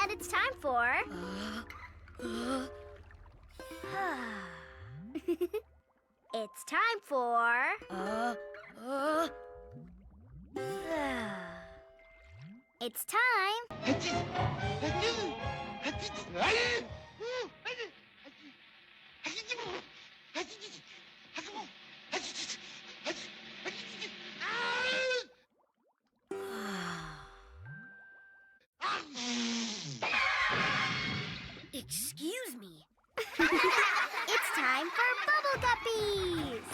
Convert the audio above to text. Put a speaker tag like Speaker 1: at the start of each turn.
Speaker 1: And it's time for... It's time for... It's time... Excuse me. It's time for Bubble Guppies!